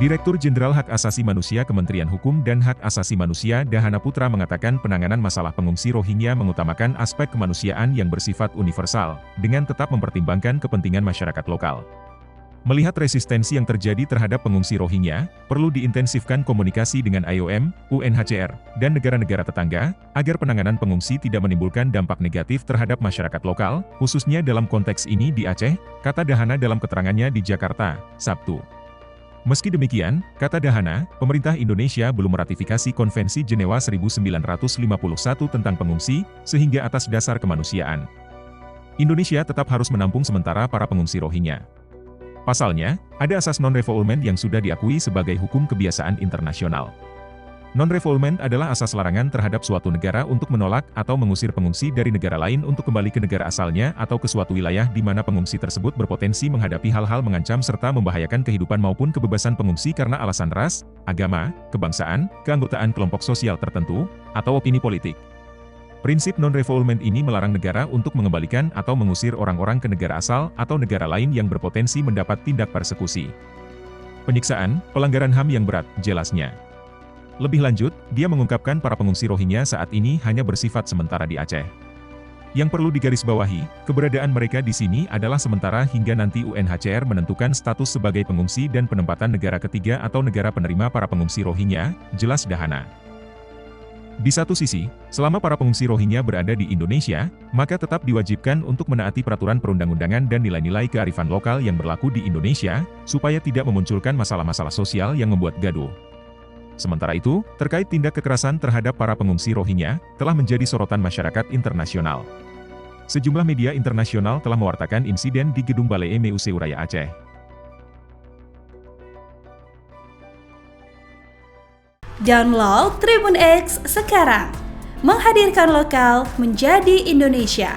Direktur Jenderal Hak Asasi Manusia Kementerian Hukum dan Hak Asasi Manusia Dahana Putra mengatakan penanganan masalah pengungsi Rohingya mengutamakan aspek kemanusiaan yang bersifat universal, dengan tetap mempertimbangkan kepentingan masyarakat lokal. Melihat resistensi yang terjadi terhadap pengungsi Rohingya, perlu diintensifkan komunikasi dengan IOM, UNHCR, dan negara-negara tetangga, agar penanganan pengungsi tidak menimbulkan dampak negatif terhadap masyarakat lokal, khususnya dalam konteks ini di Aceh, kata Dahana dalam keterangannya di Jakarta, Sabtu. Meski demikian, kata Dahana, pemerintah Indonesia belum meratifikasi Konvensi Jenewa 1951 tentang pengungsi, sehingga atas dasar kemanusiaan, Indonesia tetap harus menampung sementara para pengungsi Rohingya. Pasalnya, ada asas non-refoulement yang sudah diakui sebagai hukum kebiasaan internasional. Non-refoulement adalah asas larangan terhadap suatu negara untuk menolak atau mengusir pengungsi dari negara lain untuk kembali ke negara asalnya atau ke suatu wilayah di mana pengungsi tersebut berpotensi menghadapi hal-hal mengancam serta membahayakan kehidupan maupun kebebasan pengungsi karena alasan ras, agama, kebangsaan, keanggotaan kelompok sosial tertentu, atau opini politik. Prinsip non-refoulement ini melarang negara untuk mengembalikan atau mengusir orang-orang ke negara asal atau negara lain yang berpotensi mendapat tindak persekusi, penyiksaan, pelanggaran HAM yang berat, jelasnya. Lebih lanjut, dia mengungkapkan para pengungsi Rohingya saat ini hanya bersifat sementara di Aceh. Yang perlu digarisbawahi, keberadaan mereka di sini adalah sementara hingga nanti UNHCR menentukan status sebagai pengungsi dan penempatan negara ketiga atau negara penerima para pengungsi Rohingya, jelas Dahana. Di satu sisi, selama para pengungsi Rohingya berada di Indonesia, maka tetap diwajibkan untuk menaati peraturan perundang-undangan dan nilai-nilai kearifan lokal yang berlaku di Indonesia, supaya tidak memunculkan masalah-masalah sosial yang membuat gaduh. Sementara itu, terkait tindak kekerasan terhadap para pengungsi Rohingya, telah menjadi sorotan masyarakat internasional. Sejumlah media internasional telah mewartakan insiden di Gedung Balai MUC Uraya Aceh. Download Tribun X sekarang, menghadirkan lokal menjadi Indonesia.